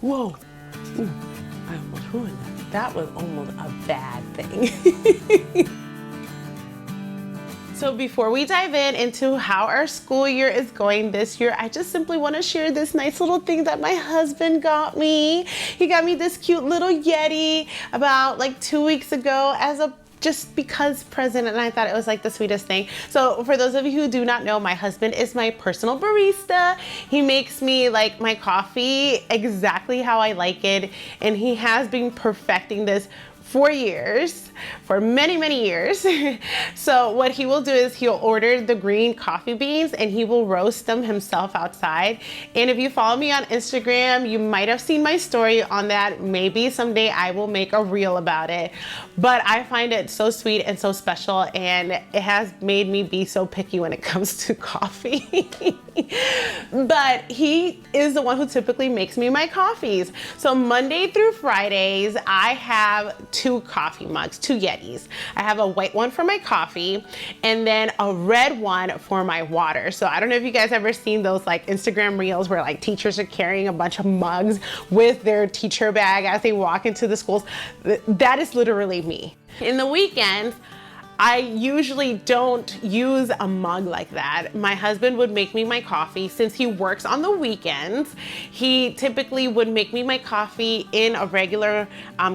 Whoa. Ooh, I almost ruined that. That was almost a bad thing. So before we dive into how our school year is going this year, I just simply want to share this nice little thing that my husband got me. He got me this cute little Yeti about like 2 weeks ago as a just because present, and I thought it was like the sweetest thing. So for those of you who do not know, my husband is my personal barista. He makes me like my coffee exactly how I like it, and he has been perfecting this for years, for many, many years. So what he will do is he'll order the green coffee beans and he will roast them himself outside. And if you follow me on Instagram, you might have seen my story on that. Maybe someday I will make a reel about it. But I find it so sweet and so special, and it has made me be so picky when it comes to coffee. But he is the one who typically makes me my coffees. So Monday through Fridays, I have 2 coffee mugs, 2 Yetis. I have a white one for my coffee and then a red one for my water. So I don't know if you guys ever seen those like Instagram reels where like teachers are carrying a bunch of mugs with their teacher bag as they walk into the schools. That is literally me. In the weekends, I usually don't use a mug like that. My husband would make me my coffee. Since he works on the weekends, he typically would make me my coffee in a regular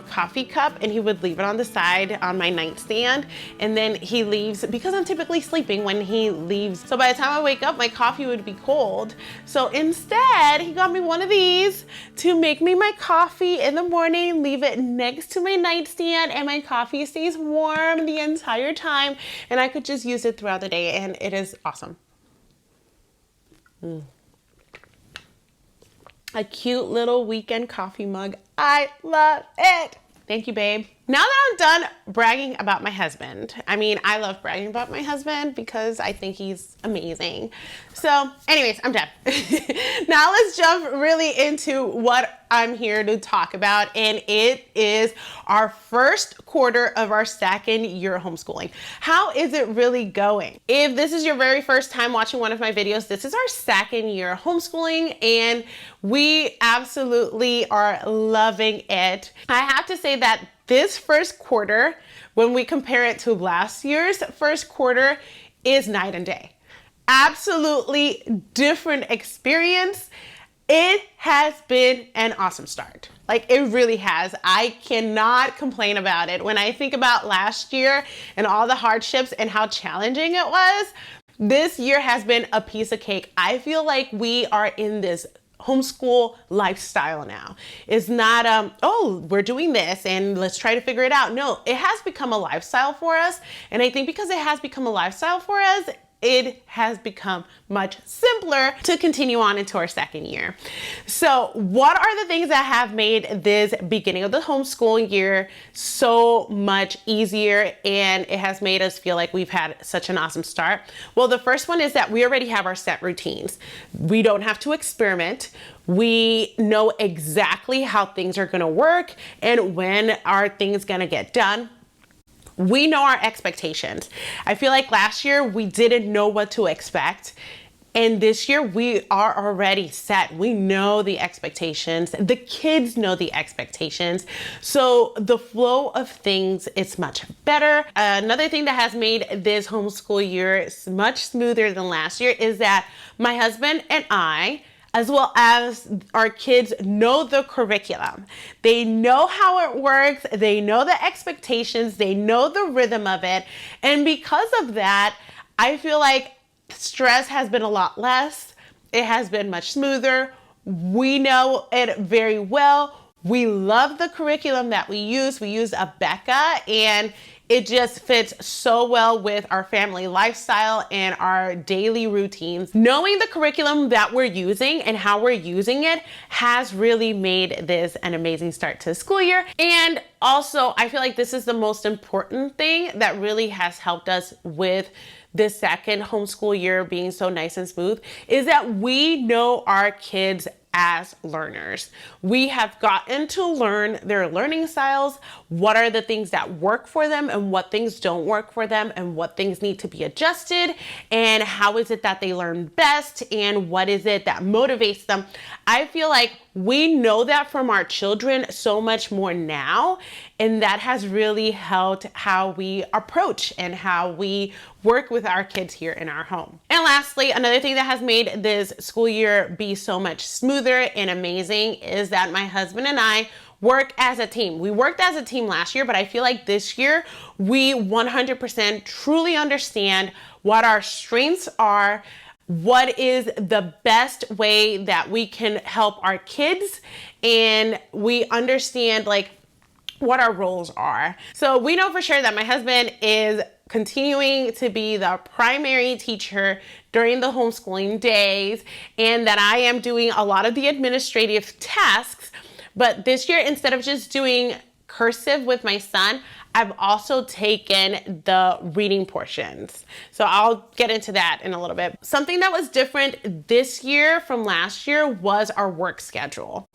coffee cup, and he would leave it on the side on my nightstand. And then he leaves, because I'm typically sleeping when he leaves. So by the time I wake up, my coffee would be cold. So instead, he got me one of these to make me my coffee in the morning, leave it next to my nightstand, and my coffee stays warm the entire time, and I could just use it throughout the day, and it is awesome. A cute little weekend coffee mug. I love it. Thank you, babe. Now that I'm done bragging about my husband, I mean, I love bragging about my husband because I think he's amazing. So anyways, I'm done. Now let's jump really into what I'm here to talk about, and it is our first quarter of our second year of homeschooling. How is it really going? If this is your very first time watching one of my videos, this is our second year of homeschooling, and we absolutely are loving it. I have to say that this first quarter, when we compare it to last year's first quarter, is night and day. Absolutely different experience. It has been an awesome start. Like, it really has. I cannot complain about it. When I think about last year and all the hardships and how challenging it was, this year has been a piece of cake. I feel like we are in this homeschool lifestyle now. It's not, oh, we're doing this and let's try to figure it out. No, it has become a lifestyle for us. And I think because it has become a lifestyle for us, it has become much simpler to continue on into our second year. So what are the things that have made this beginning of the homeschooling year so much easier, and it has made us feel like we've had such an awesome start? Well, the first one is that we already have our set routines. We don't have to experiment. We know exactly how things are gonna work and when are things gonna get done. We know our expectations. I feel like last year we didn't know what to expect. And this year we are already set. We know the expectations. The kids know the expectations. So the flow of things is much better. Another thing that has made this homeschool year much smoother than last year is that my husband and I, as well as our kids, know the curriculum. They know how it works. They know the expectations. They know the rhythm of it. And because of that, I feel like stress has been a lot less. It has been much smoother. We know it very well. We love the curriculum that we use. We use ABEKA, and it just fits so well with our family lifestyle and our daily routines. Knowing the curriculum that we're using and how we're using it has really made this an amazing start to the school year. And also, I feel like this is the most important thing that really has helped us with this second homeschool year being so nice and smooth, is that we know our kids as learners. We have gotten to learn their learning styles, what are the things that work for them and what things don't work for them and what things need to be adjusted and how is it that they learn best and what is it that motivates them. I feel like we know that from our children so much more now, and that has really helped how we approach and how we work with our kids here in our home. And lastly, another thing that has made this school year be so much smoother and amazing is that my husband and I work as a team. We worked as a team last year, but I feel like this year we 100% truly understand what our strengths are, what is the best way that we can help our kids, and we understand like what our roles are. So we know for sure that my husband is continuing to be the primary teacher during the homeschooling days and that I am doing a lot of the administrative tasks. But this year, instead of just doing cursive with my son, I've also taken the reading portions. So I'll get into that in a little bit. Something that was different this year from last year was our work schedule.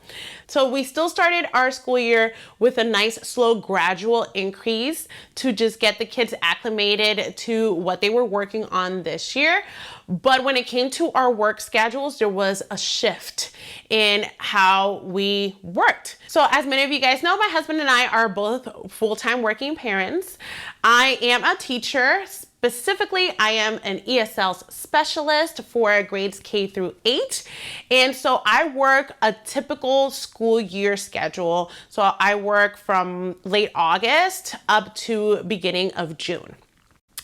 So we still started our school year with a nice, slow, gradual increase to just get the kids acclimated to what they were working on this year. But when it came to our work schedules, there was a shift in how we worked. So as many of you guys know, my husband and I are both full-time working parents. I am a teacher. Specifically, I am an ESL specialist for grades K through 8. And so I work a typical school year schedule. So I work from late August up to beginning of June.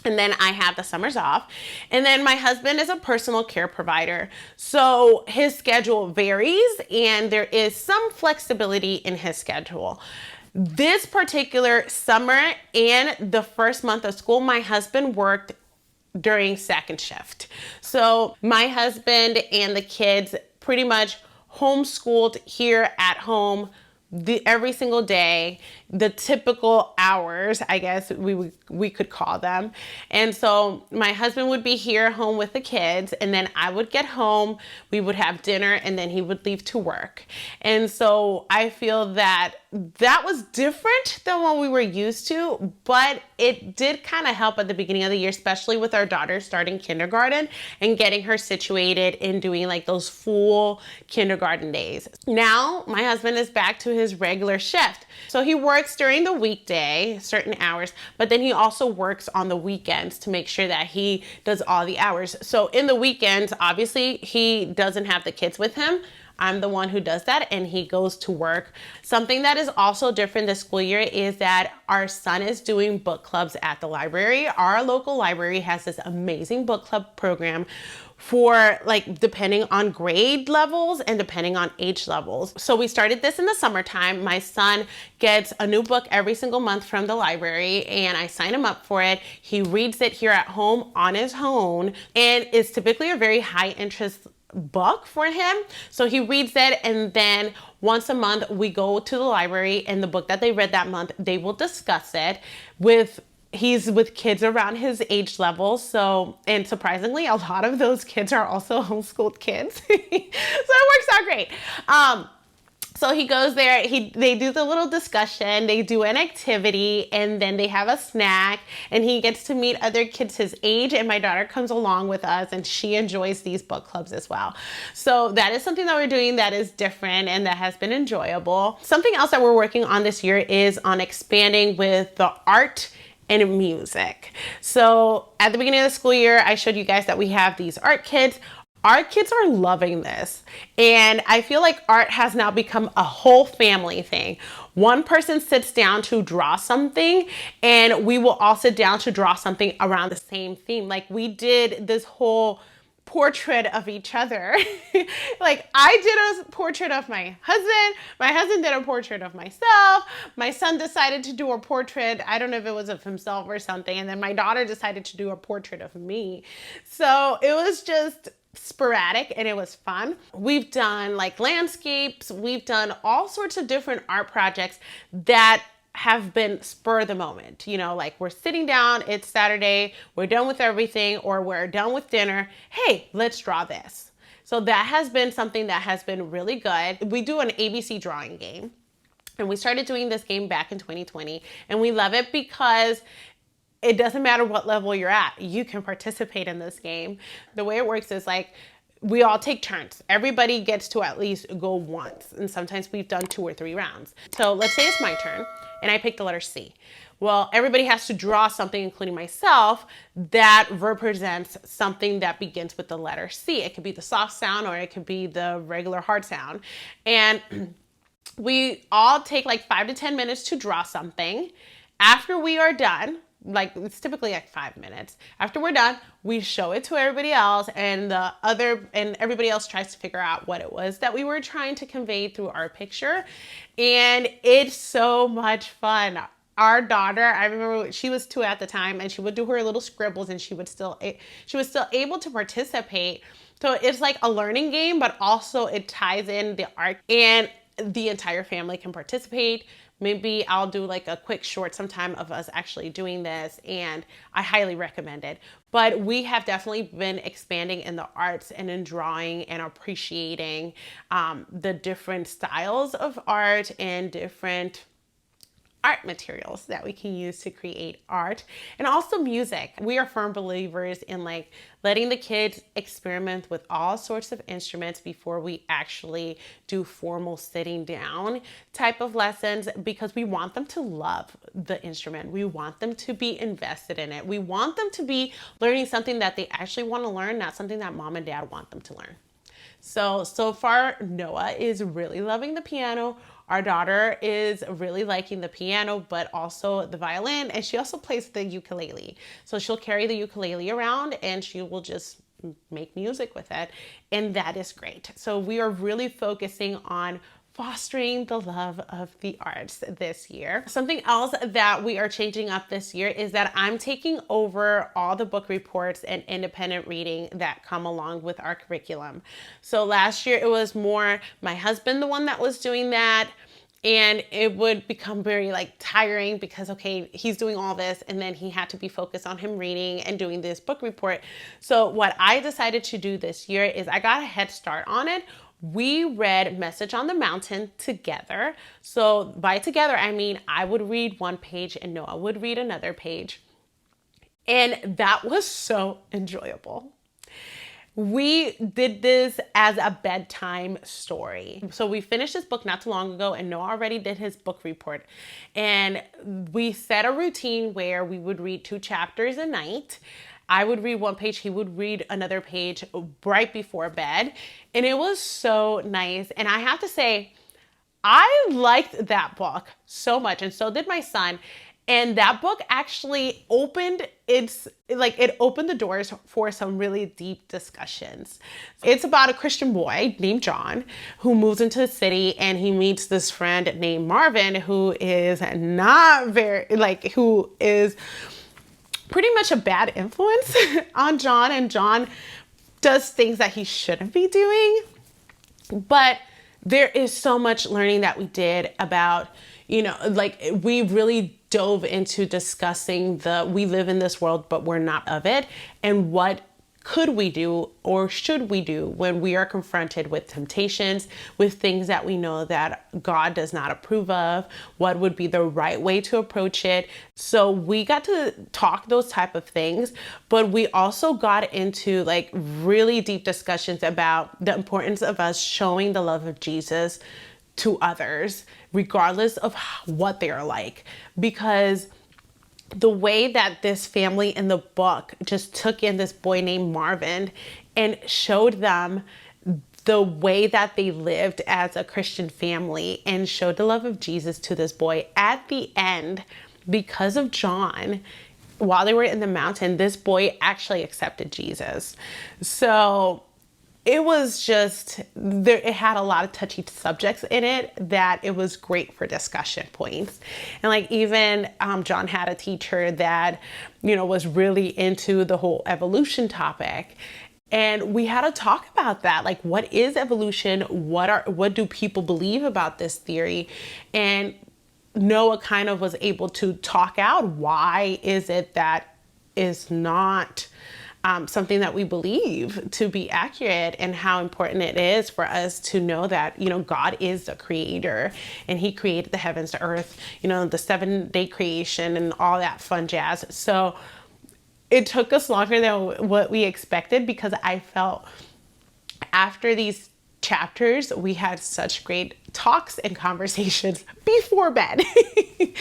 And then I have the summers off. And then my husband is a personal care provider. So his schedule varies and there is some flexibility in his schedule. This particular summer and the first month of school, my husband worked during second shift. So my husband and the kids pretty much homeschooled here at home every single day, the typical hours, I guess we could call them. And so my husband would be here home with the kids, and then I would get home, we would have dinner, and then he would leave to work. And so I feel that that was different than what we were used to, but it did kind of help at the beginning of the year, especially with our daughter starting kindergarten and getting her situated in doing like those full kindergarten days. Now my husband is back to his regular shift. So he works during the weekday, certain hours, but then he also works on the weekends to make sure that he does all the hours. So in the weekends, obviously he doesn't have the kids with him. I'm the one who does that, and he goes to work. Something that is also different this school year is that our son is doing book clubs at the library. Our local library has this amazing book club program for like depending on grade levels and depending on age levels. So we started this in the summertime. My son gets a new book every single month from the library and I sign him up for it. He reads it here at home on his own, and it's typically a very high interest book for him. So he reads it, and then once a month we go to the library, and the book that they read that month, they will discuss it he's with kids around his age level. So, and surprisingly, a lot of those kids are also homeschooled kids. So it works out great. So he goes there, they do the little discussion, they do an activity, and then they have a snack, and he gets to meet other kids his age, and my daughter comes along with us, and she enjoys these book clubs as well. So that is something that we're doing that is different and that has been enjoyable. Something else that we're working on this year is on expanding with the art and music. So at the beginning of the school year, I showed you guys that we have these art kits. Our kids are loving this, and I feel like art has now become a whole family thing. One person sits down to draw something, and we will all sit down to draw something around the same theme. Like we did this whole portrait of each other. Like I did a portrait of my husband did a portrait of myself, my son decided to do a portrait, I don't know if it was of himself or something, and then my daughter decided to do a portrait of me. So it was just sporadic and it was fun. We've done like landscapes, we've done all sorts of different art projects that have been spur of the moment. You know, like we're sitting down, it's Saturday, we're done with everything, or we're done with dinner. Hey, let's draw this. So that has been something that has been really good. We do an ABC drawing game. And we started doing this game back in 2020. And we love it because it doesn't matter what level you're at. You can participate in this game. The way it works is like, we all take turns. Everybody gets to at least go once. And sometimes we've done 2 or 3 rounds. So let's say it's my turn and I pick the letter C. Well, everybody has to draw something, including myself, that represents something that begins with the letter C. It could be the soft sound or it could be the regular hard sound. And we all take like 5 to 10 minutes to draw something. After we are done, like it's typically like 5 minutes. After we're done, we show it to everybody else and everybody else tries to figure out what it was that we were trying to convey through our picture. And it's so much fun. Our daughter, I remember she was 2 at the time, and she would do her little scribbles, and she was still able to participate. So it's like a learning game, but also it ties in the art, and the entire family can participate. Maybe I'll do like a quick short sometime of us actually doing this, and I highly recommend it. But we have definitely been expanding in the arts and in drawing and appreciating the different styles of art and different art materials that we can use to create art, and also music. We are firm believers in like letting the kids experiment with all sorts of instruments before we actually do formal sitting down type of lessons, because we want them to love the instrument. We want them to be invested in it. We want them to be learning something that they actually want to learn, not something that mom and dad want them to learn. So far, Noah is really loving the piano. Our daughter is really liking the piano, but also the violin, and she also plays the ukulele. So she'll carry the ukulele around and she will just make music with it, and that is great. So we are really focusing on fostering the love of the arts this year. Something else that we are changing up this year is that I'm taking over all the book reports and independent reading that come along with our curriculum. So last year it was more my husband, the one that was doing that. And it would become very like tiring because, okay, he's doing all this and then he had to be focused on him reading and doing this book report. So what I decided to do this year is I got a head start on it. We read Message on the Mountain together. So by together, I mean I would read one page and Noah would read another page. And that was so enjoyable. We did this as a bedtime story. So we finished this book not too long ago, and Noah already did his book report. And we set a routine where we would read 2 chapters a night. I would read one page, he would read another page right before bed. And it was so nice. And I have to say, I liked that book so much, and so did my son. And that book actually opened it opened the doors for some really deep discussions. It's about a Christian boy named John who moves into the city, and he meets this friend named Marvin who is who is pretty much a bad influence on John, and John does things that he shouldn't be doing. But there is so much learning that we did about, we really dove into discussing we live in this world, but we're not of it. And what could we do or should we do when we are confronted with temptations, with things that we know that God does not approve of? What would be the right way to approach it? So we got to talk those type of things, but we also got into really deep discussions about the importance of us showing the love of Jesus to others, regardless of what they are like. Because the way that this family in the book just took in this boy named Marvin and showed them the way that they lived as a Christian family and showed the love of Jesus to this boy at the end, because of John, while they were in the mountain, this boy actually accepted Jesus. So it was just, it had a lot of touchy subjects in it that it was great for discussion points. And even John had a teacher that, was really into the whole evolution topic. And we had to talk about that. What is evolution? What do people believe about this theory? And Noah kind of was able to talk out why is it that is not something that we believe to be accurate, and how important it is for us to know that, God is the creator and he created the heavens, the earth, the 7-day creation and all that fun jazz. So it took us longer than what we expected, because I felt after these chapters, we had such great talks and conversations before bed. And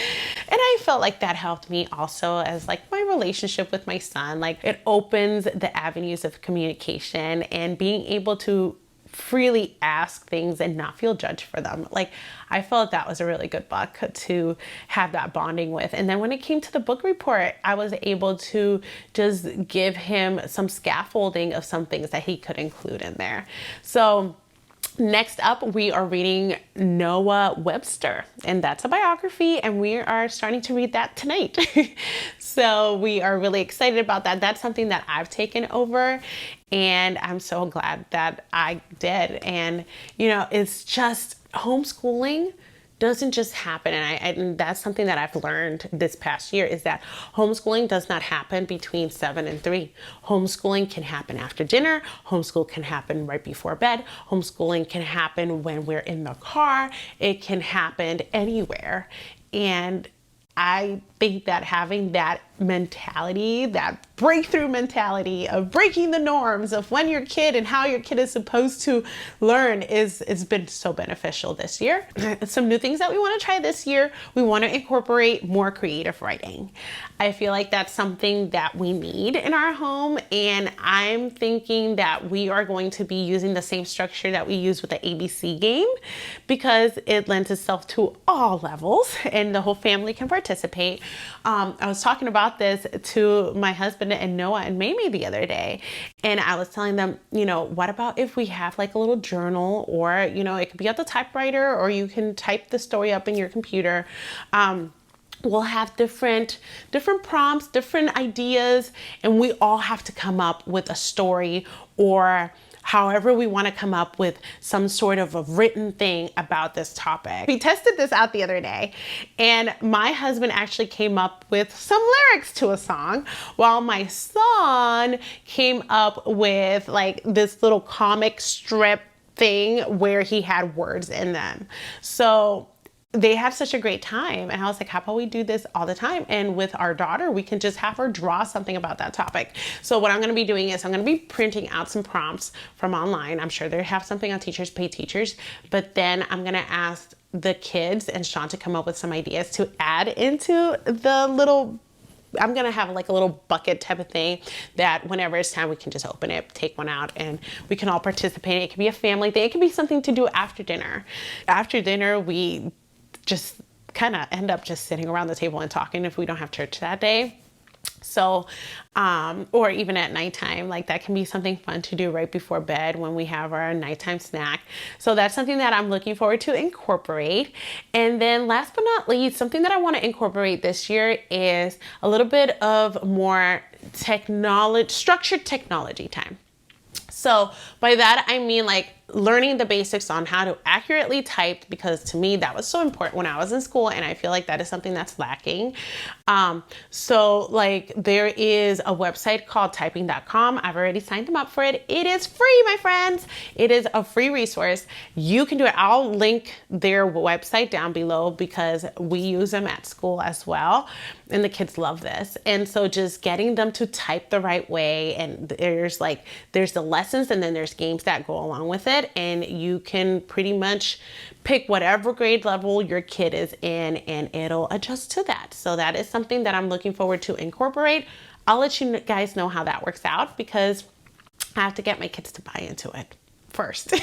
I felt like that helped me also as like my relationship with my son. Like, it opens the avenues of communication and being able to freely ask things and not feel judged for them. Like, I felt that was a really good book to have that bonding with. And then when it came to the book report, I was able to just give him some scaffolding of some things that he could include in there. So next up, we are reading Noah Webster, and that's a biography, and we are starting to read that tonight. So we are really excited about that. That's something that I've taken over, and I'm so glad that I did. And, it's just homeschooling doesn't just happen. And that's something that I've learned this past year, is that homeschooling does not happen between 7 and 3. Homeschooling can happen after dinner. Homeschool can happen right before bed. Homeschooling can happen when we're in the car. It can happen anywhere. And I think that having that mentality, that breakthrough mentality of breaking the norms of when your kid and how your kid is supposed to learn it's been so beneficial this year. Some new things that we want to try this year: we want to incorporate more creative writing. I feel like that's something that we need in our home, and I'm thinking that we are going to be using the same structure that we use with the ABC game, because it lends itself to all levels and the whole family can participate. I was talking about this to my husband and Noah and Mamie the other day, and I was telling them, what about if we have like a little journal, or, it could be at the typewriter, or you can type the story up in your computer. We'll have different prompts, different ideas, and we all have to come up with a story, or however we want to come up with some sort of a written thing about this topic. We tested this out the other day, and my husband actually came up with some lyrics to a song, while my son came up with like this little comic strip thing where he had words in them. So they had such a great time, and I was like, how about we do this all the time? And with our daughter, we can just have her draw something about that topic. So what I'm going to be doing is I'm going to be printing out some prompts from online. I'm sure they have something on Teachers Pay Teachers, but then I'm going to ask the kids and Sean to come up with some ideas to add into the little, I'm going to have like a little bucket type of thing that whenever it's time, we can just open it, take one out, and we can all participate. It can be a family thing. It can be something to do after dinner. After dinner, we just kind of end up just sitting around the table and talking if we don't have church that day. So, or even at nighttime, like that can be something fun to do right before bed when we have our nighttime snack. So that's something that I'm looking forward to incorporate. And then last but not least, something that I want to incorporate this year is a little bit of more structured technology time. So by that, I mean like learning the basics on how to accurately type, because to me that was so important when I was in school, and I feel like that is something that's lacking. So like there is a website called typing.com. I've already signed them up for it. It is free, my friends. It is a free resource. You can do it. I'll link their website down below because we use them at school as well, and the kids love this. And so just getting them to type the right way, and there's the lessons, and then there's games that go along with it. And you can pretty much pick whatever grade level your kid is in, and it'll adjust to that. So that is something that I'm looking forward to incorporate. I'll let you guys know how that works out, because I have to get my kids to buy into it first.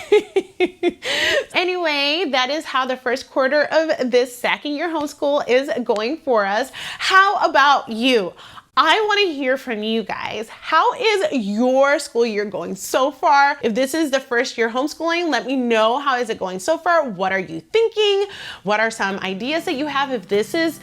Anyway, that is how the first quarter of this Sacking Your Homeschool is going for us. How about you? I want to hear from you guys. How is your school year going so far? If this is the first year homeschooling, let me know, how is it going so far? What are you thinking? What are some ideas that you have? If this is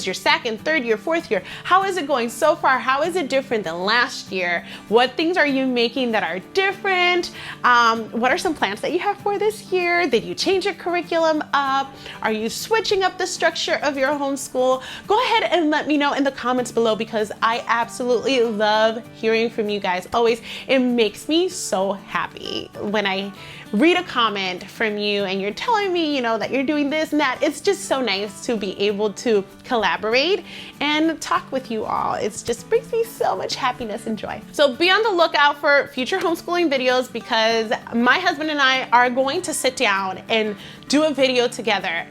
your second, third year, fourth year, how is it going so far? How is it different than last year? What things are you making that are different? What are some plans that you have for this year? Did you change your curriculum up? Are you switching up the structure of your homeschool? Go ahead and let me know in the comments below because I absolutely love hearing from you guys. Always, it makes me so happy when I read a comment from you and you're telling me, you know, that you're doing this and that. It's just so nice to be able to collaborate and talk with you all. It just brings me so much happiness and joy. So be on the lookout for future homeschooling videos because my husband and I are going to sit down and do a video together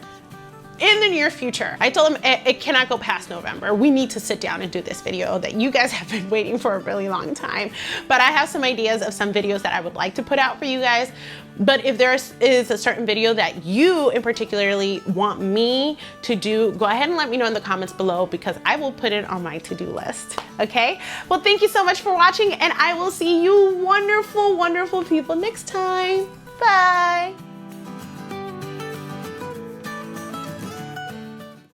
in the near future. I told him it cannot go past November. We need to sit down and do this video that you guys have been waiting for a really long time. But I have some ideas of some videos that I would like to put out for you guys. But if there is a certain video that you in particularly want me to do, go ahead and let me know in the comments below because I will put it on my to-do list. Okay? Well, thank you so much for watching and I will see you wonderful, wonderful people next time. Bye.